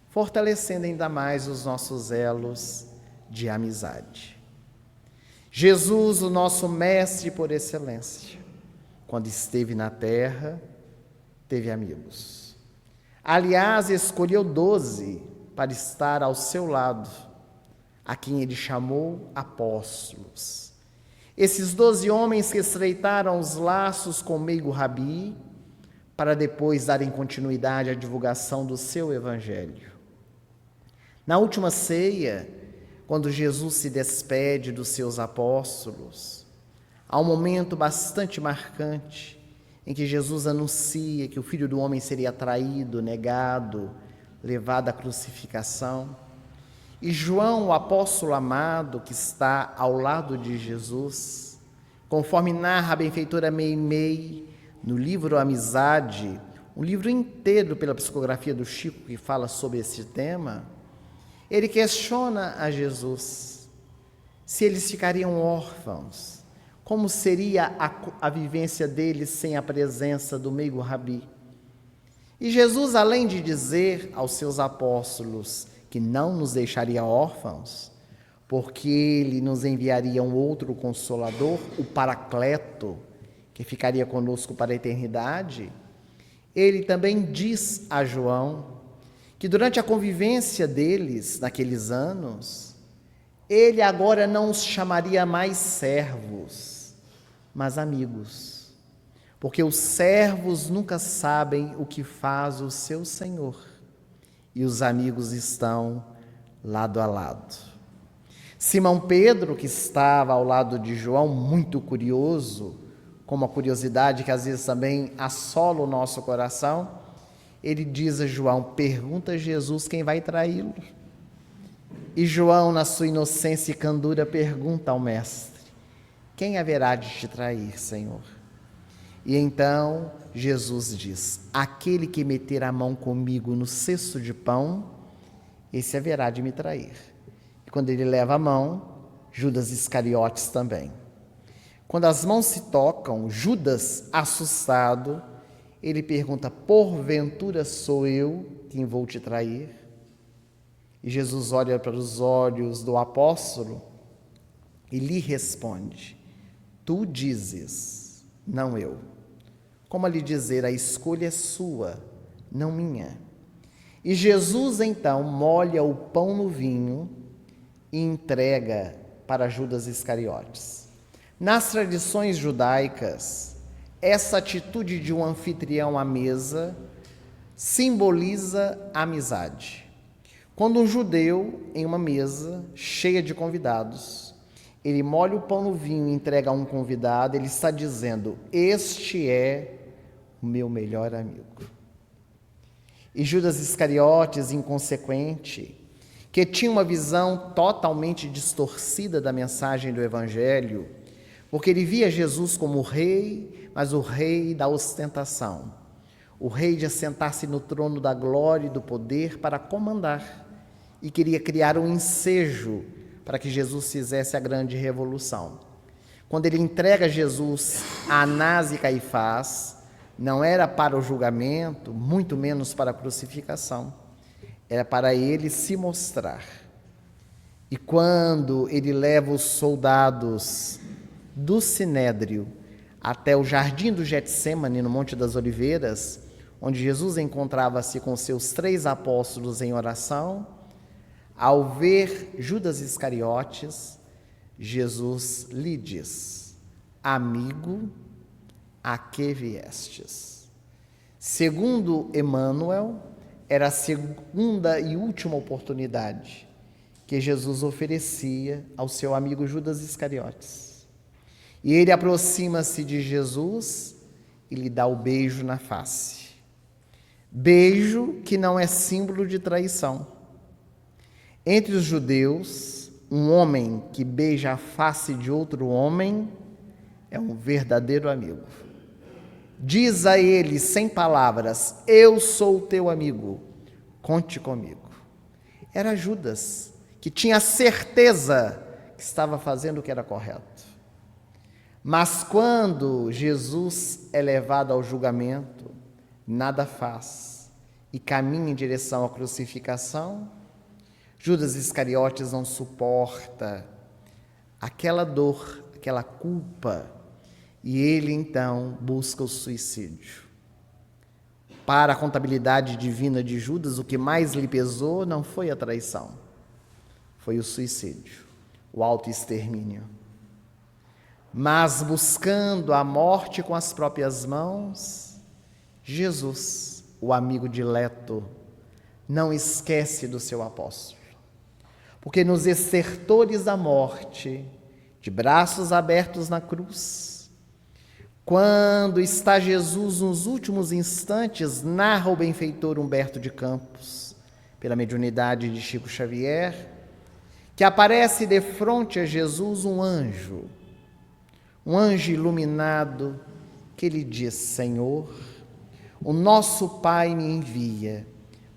fortalecendo ainda mais os nossos elos de amizade. Jesus, o nosso mestre por excelência, quando esteve na terra, teve amigos. Aliás, escolheu 12 para estar ao seu lado, a quem ele chamou apóstolos. Esses 12 homens que estreitaram os laços com o meigo Rabi, para depois darem continuidade à divulgação do seu evangelho. Na última ceia, quando Jesus se despede dos seus apóstolos, há um momento bastante marcante em que Jesus anuncia que o Filho do Homem seria traído, negado, levado à crucificação. E João, o apóstolo amado, que está ao lado de Jesus, conforme narra a benfeitora Meimei, no livro Amizade, um livro inteiro pela psicografia do Chico que fala sobre esse tema, ele questiona a Jesus se eles ficariam órfãos, como seria a vivência deles sem a presença do meigo Rabi. E Jesus, além de dizer aos seus apóstolos que não nos deixaria órfãos, porque ele nos enviaria um outro Consolador, o Paracleto, que ficaria conosco para a eternidade, ele também diz a João que durante a convivência deles, naqueles anos, ele agora não os chamaria mais servos, mas amigos, porque os servos nunca sabem o que faz o seu Senhor, e os amigos estão lado a lado. Simão Pedro, que estava ao lado de João, muito curioso, com uma curiosidade que às vezes também assola o nosso coração, ele diz a João, pergunta a Jesus quem vai traí-lo. E João, na sua inocência e candura, pergunta ao mestre, quem haverá de te trair, Senhor? E então Jesus diz, aquele que meter a mão comigo no cesto de pão, esse haverá de me trair. E quando ele leva a mão, Judas Iscariotes também. Quando as mãos se tocam, Judas, assustado, ele pergunta, porventura sou eu quem vou te trair? E Jesus olha para os olhos do apóstolo e lhe responde, tu dizes, não eu. Como a lhe dizer, a escolha é sua, não minha. E Jesus então molha o pão no vinho e entrega para Judas Iscariotes. Nas tradições judaicas, essa atitude de um anfitrião à mesa simboliza a amizade. Quando um judeu, em uma mesa cheia de convidados, ele molha o pão no vinho e entrega a um convidado, ele está dizendo, este é o meu melhor amigo. E Judas Iscariotes, inconsequente, que tinha uma visão totalmente distorcida da mensagem do Evangelho, porque ele via Jesus como o rei, mas o rei da ostentação, o rei de assentar-se no trono da glória e do poder para comandar, e queria criar um ensejo para que Jesus fizesse a grande revolução. Quando ele entrega Jesus a Anás e Caifás, não era para o julgamento, muito menos para a crucificação, era para ele se mostrar E quando ele leva os soldados do Sinédrio até o jardim do Getsêmani, no Monte das Oliveiras, onde Jesus encontrava-se com seus 3 apóstolos em oração, ao ver Judas Iscariotes, Jesus lhe diz: amigo, a que viestes? Segundo Emmanuel, era a segunda e última oportunidade que Jesus oferecia ao seu amigo Judas Iscariotes. E ele aproxima-se de Jesus e lhe dá o beijo na face. Beijo que não é símbolo de traição. Entre os judeus, um homem que beija a face de outro homem é um verdadeiro amigo. Diz a ele, sem palavras: eu sou teu amigo, conte comigo. Era Judas, que tinha certeza que estava fazendo o que era correto. Mas quando Jesus é levado ao julgamento, nada faz e caminha em direção à crucificação, Judas Iscariotes não suporta aquela dor, aquela culpa, e ele então busca o suicídio. Para a contabilidade divina de Judas, o que mais lhe pesou não foi a traição, foi o suicídio, o autoextermínio. Mas buscando a morte com as próprias mãos, Jesus, o amigo dileto, não esquece do seu apóstolo. Porque nos estertores da morte, de braços abertos na cruz, quando está Jesus nos últimos instantes, narra o benfeitor Humberto de Campos, pela mediunidade de Chico Xavier, que aparece de frente a Jesus um anjo iluminado, que lhe diz: Senhor, o nosso Pai me envia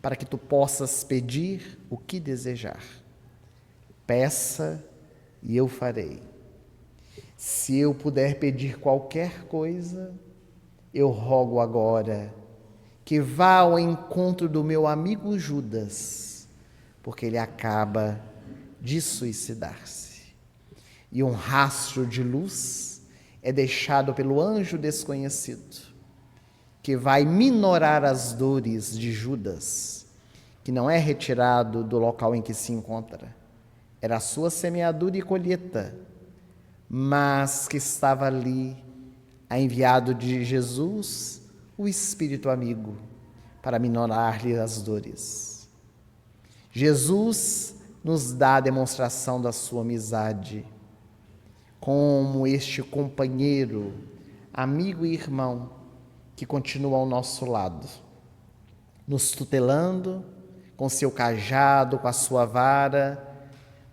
para que tu possas pedir o que desejar. Peça e eu farei. Se eu puder pedir qualquer coisa, eu rogo agora que vá ao encontro do meu amigo Judas, porque ele acaba de suicidar-se. E um rastro de luz é deixado pelo anjo desconhecido, que vai minorar as dores de Judas, que não é retirado do local em que se encontra. Era a sua semeadura e colheita, mas que estava ali, a enviado de Jesus, o Espírito amigo, para minorar-lhe as dores. Jesus nos dá a demonstração da sua amizade, como este companheiro, amigo e irmão, que continua ao nosso lado, nos tutelando com seu cajado, com a sua vara,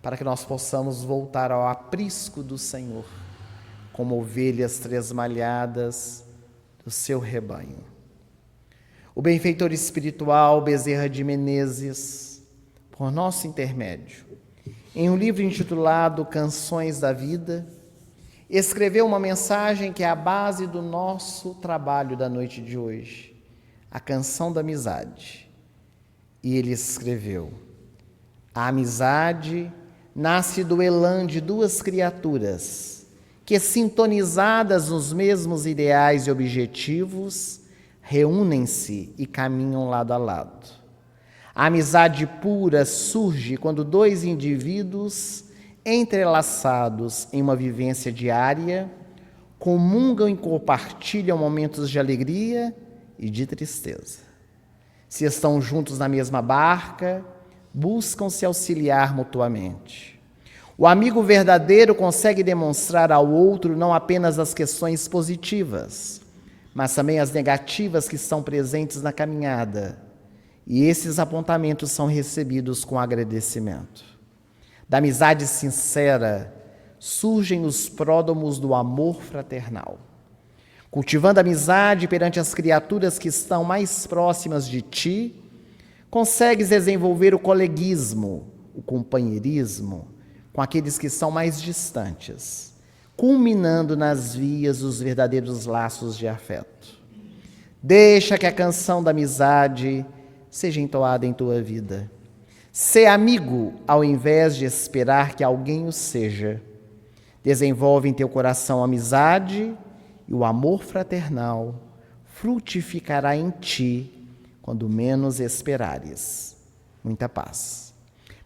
para que nós possamos voltar ao aprisco do Senhor, como ovelhas tresmalhadas do seu rebanho. O benfeitor espiritual Bezerra de Menezes, por nosso intermédio, em um livro intitulado Canções da Vida, escreveu uma mensagem que é a base do nosso trabalho da noite de hoje, a Canção da Amizade. E ele escreveu: a amizade nasce do elan de 2 criaturas que, sintonizadas nos mesmos ideais e objetivos, reúnem-se e caminham lado a lado. A amizade pura surge quando 2 indivíduos entrelaçados em uma vivência diária comungam e compartilham momentos de alegria e de tristeza. Se estão juntos na mesma barca, buscam se auxiliar mutuamente. O amigo verdadeiro consegue demonstrar ao outro não apenas as questões positivas, mas também as negativas que estão presentes na caminhada, e esses apontamentos são recebidos com agradecimento. Da amizade sincera surgem os pródomos do amor fraternal. Cultivando a amizade perante as criaturas que estão mais próximas de ti, consegues desenvolver o coleguismo, o companheirismo, com aqueles que são mais distantes, culminando nas vias dos verdadeiros laços de afeto. Deixa que a canção da amizade seja entoada em tua vida. Ser amigo ao invés de esperar que alguém o seja. Desenvolve em teu coração a amizade e o amor fraternal frutificará em ti quando menos esperares. Muita paz.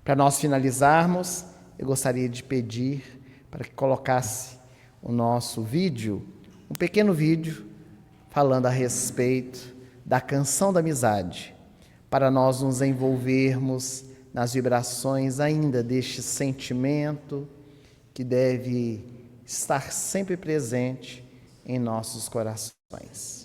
Para nós finalizarmos, eu gostaria de pedir para que colocasse o nosso vídeo, um pequeno vídeo, falando a respeito da canção da amizade, para nós nos envolvermos nas vibrações ainda deste sentimento que deve estar sempre presente em nossos corações.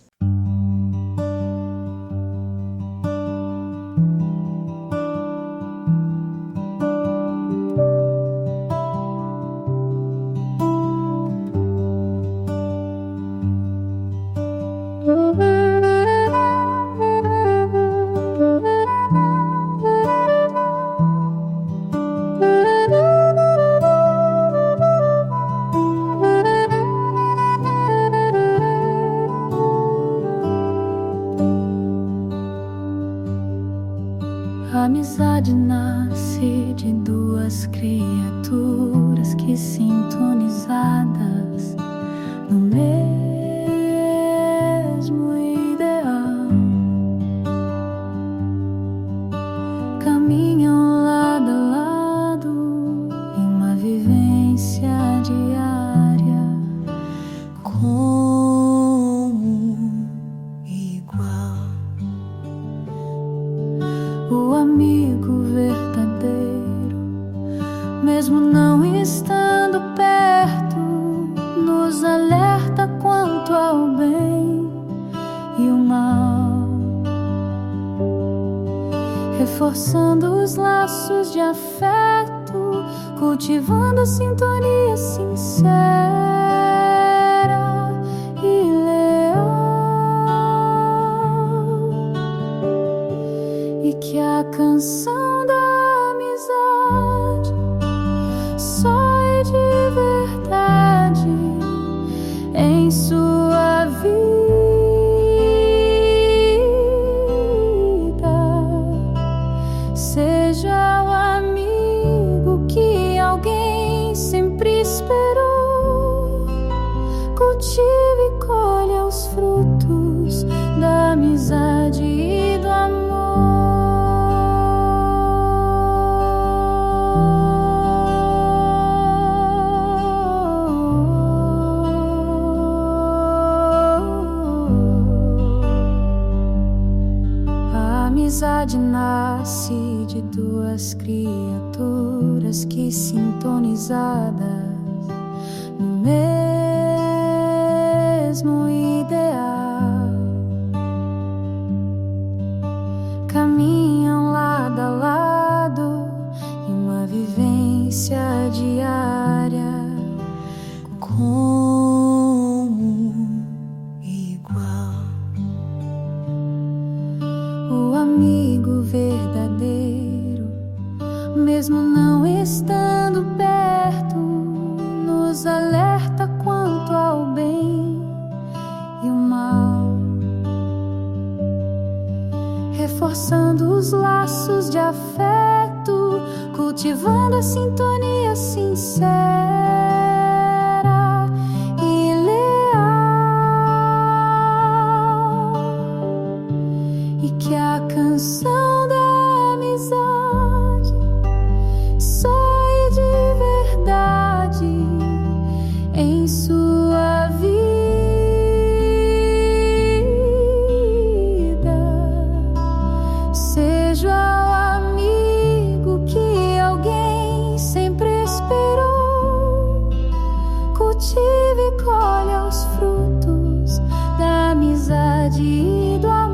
A amizade nasce de duas criaturas que, sintonizadas no mesmo ideal, caminham lado a lado em uma vivência diária como igual. O amigo verdadeiro, mesmo não estando perto, nos alerta quanto ao bem e o mal, reforçando os laços de afeto, cultivando a sintonia sincera e leal. E que a canção da amizade só é de verdade em sua vida, seja o amigo que alguém sempre esperou, cultive e colha os frutos da amizade e do amor. A amizade nasce de duas criaturas que, sintonizadas no mesmo ideal, caminham lado a lado em uma vivência diária como igual. O amigo verdadeiro, mesmo não estando perto, nos alerta quanto ao bem e o mal, reforçando os laços de afeto, cultivando a sintonia sincera e leal. E que a canção da amizade só é de verdade em sua vida, seja o amigo que alguém sempre esperou, cultive e colha os frutos da amizade e do amor.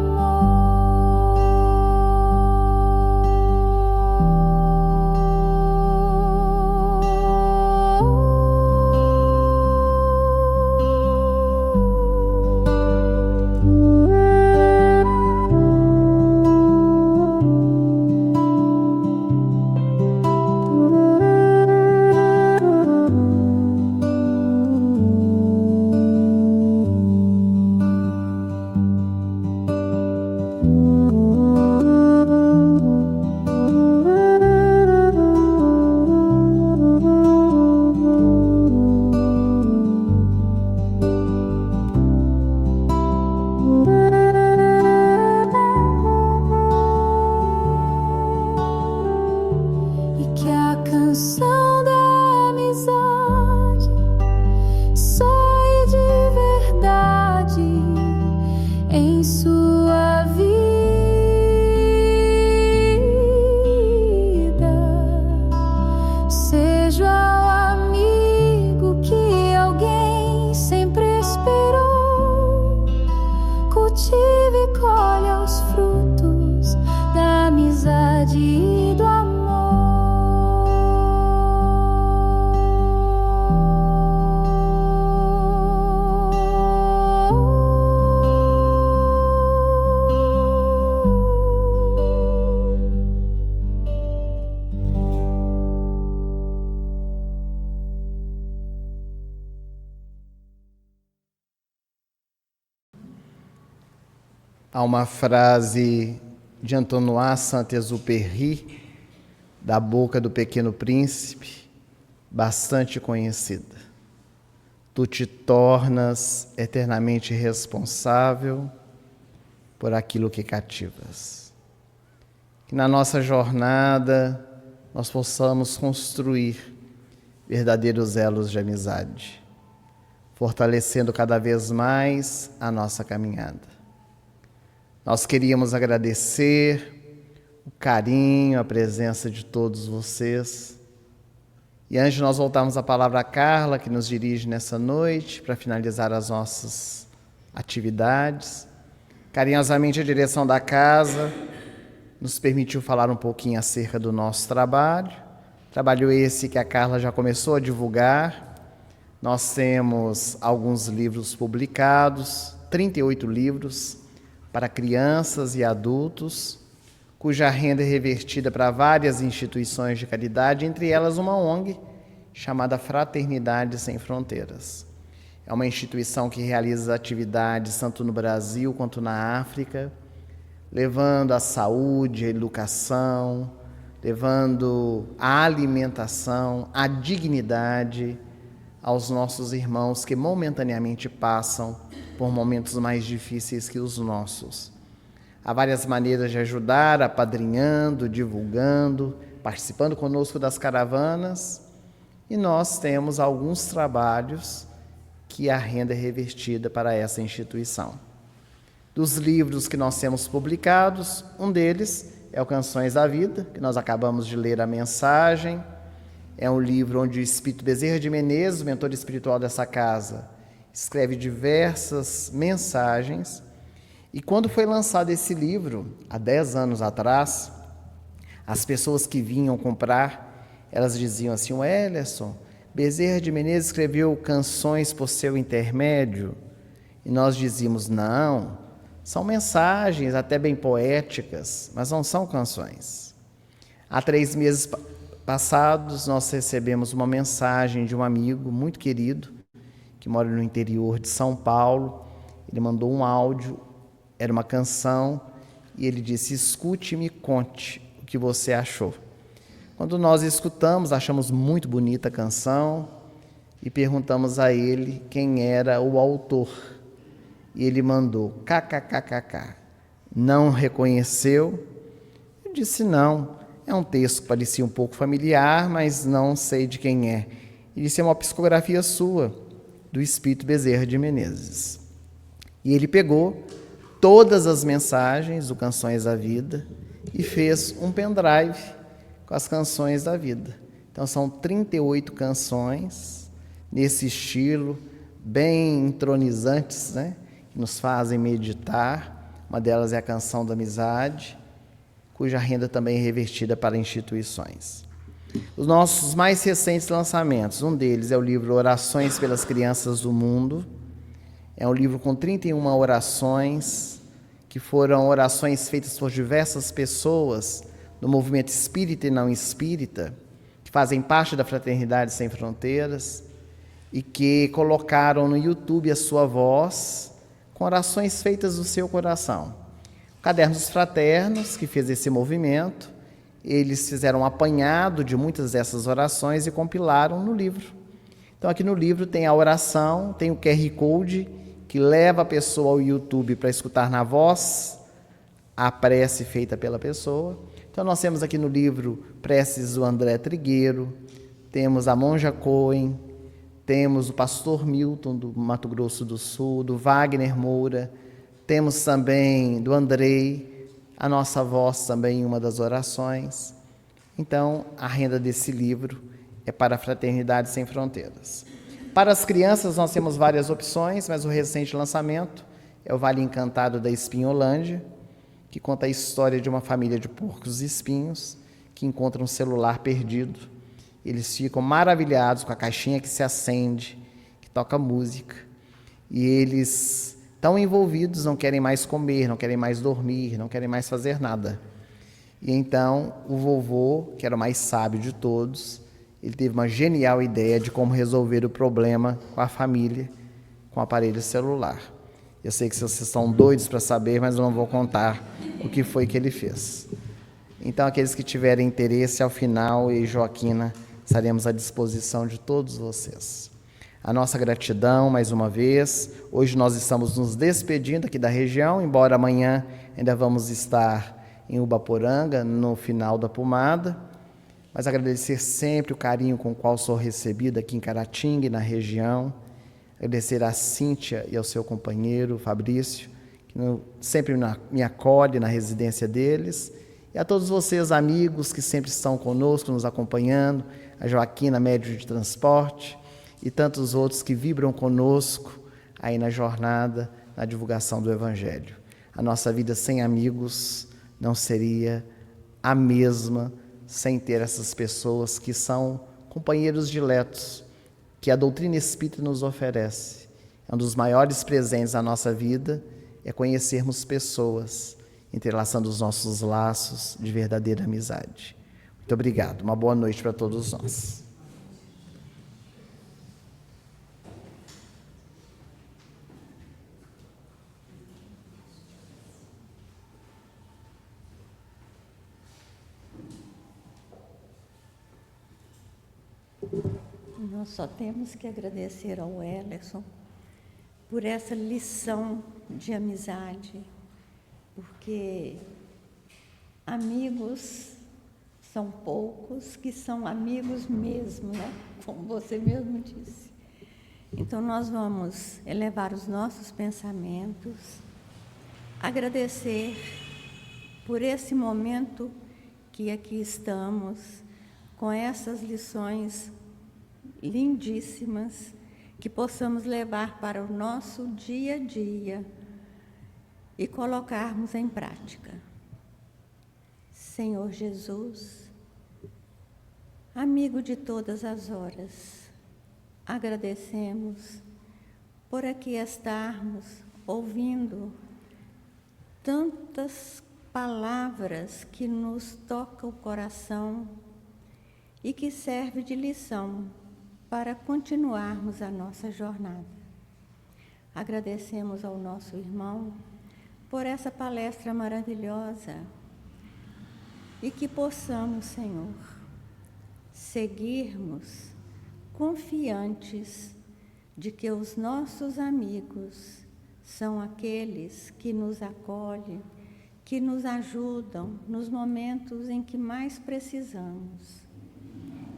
Há uma frase de Antoine Saint-Exupéry, da boca do Pequeno Príncipe, bastante conhecida. Tu te tornas eternamente responsável por aquilo que cativas. Que na nossa jornada nós possamos construir verdadeiros elos de amizade, fortalecendo cada vez mais a nossa caminhada. Nós queríamos agradecer o carinho, a presença de todos vocês. E antes de nós voltarmos a palavra a Carla, que nos dirige nessa noite, para finalizar as nossas atividades, carinhosamente a direção da casa nos permitiu falar um pouquinho acerca do nosso trabalho. Trabalho esse que a Carla já começou a divulgar. Nós temos alguns livros publicados, 38 livros para crianças e adultos, cuja renda é revertida para várias instituições de caridade, entre elas uma ONG chamada Fraternidade Sem Fronteiras. É uma instituição que realiza atividades tanto no Brasil quanto na África, levando a saúde, a educação, levando a alimentação, a dignidade aos nossos irmãos que momentaneamente passam por momentos mais difíceis que os nossos. Há várias maneiras de ajudar, apadrinhando, divulgando, participando conosco das caravanas, e nós temos alguns trabalhos que a renda é revertida para essa instituição. Dos livros que nós temos publicados, um deles é o Canções da Vida, que nós acabamos de ler a mensagem. É um livro onde o Espírito Bezerra de Menezes, o mentor espiritual dessa casa, escreve diversas mensagens. E quando foi lançado esse livro, há 10 anos atrás, as pessoas que vinham comprar, elas diziam assim: o Ellerson, Bezerra de Menezes escreveu canções por seu intermédio? E nós dizíamos: não, são mensagens até bem poéticas, mas não são canções. Há 3 meses passados, nós recebemos uma mensagem de um amigo muito querido, que mora no interior de São Paulo. Ele mandou um áudio, era uma canção, e ele disse: escute e me conte o que você achou. Quando nós escutamos, achamos muito bonita a canção e perguntamos a ele quem era o autor. E ele mandou kkkk. Não reconheceu? Eu disse: não, é um texto que parecia um pouco familiar, mas não sei de quem é. Ele disse: é uma psicografia sua, do Espírito Bezerra de Menezes. E ele pegou todas as mensagens do Canções da Vida e fez um pendrive com as Canções da Vida. Então são 38 canções nesse estilo, bem entronizantes, né? Que nos fazem meditar. Uma delas é a Canção da Amizade, cuja renda também é revertida para instituições. Os nossos mais recentes lançamentos, um deles é o livro Orações pelas Crianças do Mundo. É um livro com 31 orações, que foram orações feitas por diversas pessoas do movimento espírita e não espírita, que fazem parte da Fraternidade Sem Fronteiras e que colocaram no YouTube a sua voz com orações feitas do seu coração. O Caderno dos Fraternos, que fez esse movimento, eles fizeram um apanhado de muitas dessas orações e compilaram no livro. Então aqui no livro tem a oração, tem o QR Code que leva a pessoa ao YouTube para escutar na voz a prece feita pela pessoa. Então nós temos aqui no livro preces do André Trigueiro, temos a Monja Cohen, temos o pastor Milton do Mato Grosso do Sul, do Wagner Moura, temos também do Andrei, a nossa voz também em uma das orações. Então, a renda desse livro é para a Fraternidade Sem Fronteiras. Para as crianças, nós temos várias opções, mas o recente lançamento é o Vale Encantado da Espinholândia, que conta a história de uma família de porcos e espinhos que encontra um celular perdido. Eles ficam maravilhados com a caixinha que se acende, que toca música, e eles, tão envolvidos, não querem mais comer, não querem mais dormir, não querem mais fazer nada. E então o vovô, que era o mais sábio de todos, ele teve uma genial ideia de como resolver o problema com a família, com o aparelho celular. Eu sei que vocês estão doidos para saber, mas eu não vou contar o que foi que ele fez. Então, aqueles que tiverem interesse, ao final, eu e Joaquina estaremos à disposição de todos vocês. A nossa gratidão, mais uma vez. Hoje nós estamos nos despedindo aqui da região, embora amanhã ainda vamos estar em Ubaporanga, no final da pomada. Mas agradecer sempre o carinho com o qual sou recebido aqui em Caratinga e na região. Agradecer a Cíntia e ao seu companheiro, Fabrício, que sempre me acolhe na residência deles. E a todos vocês, amigos, que sempre estão conosco, nos acompanhando, a Joaquina, médium de transporte, e tantos outros que vibram conosco aí na jornada, na divulgação do Evangelho. A nossa vida sem amigos não seria a mesma sem ter essas pessoas que são companheiros diletos, que a doutrina espírita nos oferece. Um dos maiores presentes da nossa vida é conhecermos pessoas, entrelaçando os nossos laços de verdadeira amizade. Muito obrigado. Uma boa noite para todos nós. Nós só temos que agradecer ao Ellerson por essa lição de amizade, porque amigos são poucos que são amigos mesmo, né? Como você mesmo disse. Então, nós vamos elevar os nossos pensamentos, agradecer por esse momento que aqui estamos, com essas lições lindíssimas, que possamos levar para o nosso dia a dia e colocarmos em prática. Senhor Jesus, amigo de todas as horas, agradecemos por aqui estarmos ouvindo tantas palavras que nos tocam o coração e que serve de lição para continuarmos a nossa jornada. Agradecemos ao nosso irmão por essa palestra maravilhosa e que possamos, Senhor, seguirmos confiantes de que os nossos amigos são aqueles que nos acolhem, que nos ajudam nos momentos em que mais precisamos.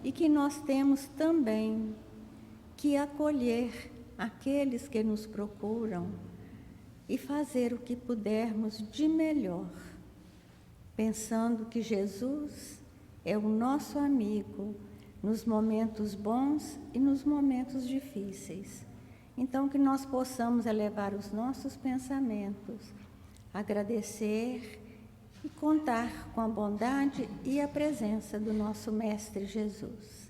E que nós temos também que acolher aqueles que nos procuram e fazer o que pudermos de melhor, pensando que Jesus é o nosso amigo nos momentos bons e nos momentos difíceis. Então, que nós possamos elevar os nossos pensamentos, agradecer e contar com a bondade e a presença do nosso Mestre Jesus.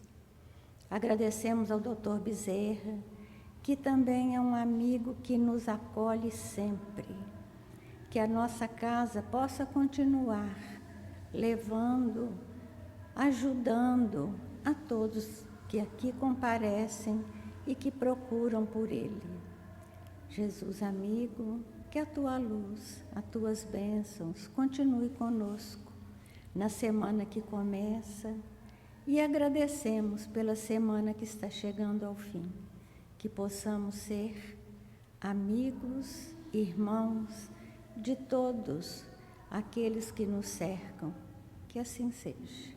Agradecemos ao Dr. Bezerra, que também é um amigo que nos acolhe sempre. Que a nossa casa possa continuar levando, ajudando a todos que aqui comparecem e que procuram por Ele. Jesus amigo, que a Tua luz, as Tuas bênçãos continue conosco na semana que começa e agradecemos pela semana que está chegando ao fim. Que possamos ser amigos, irmãos de todos aqueles que nos cercam. Que assim seja.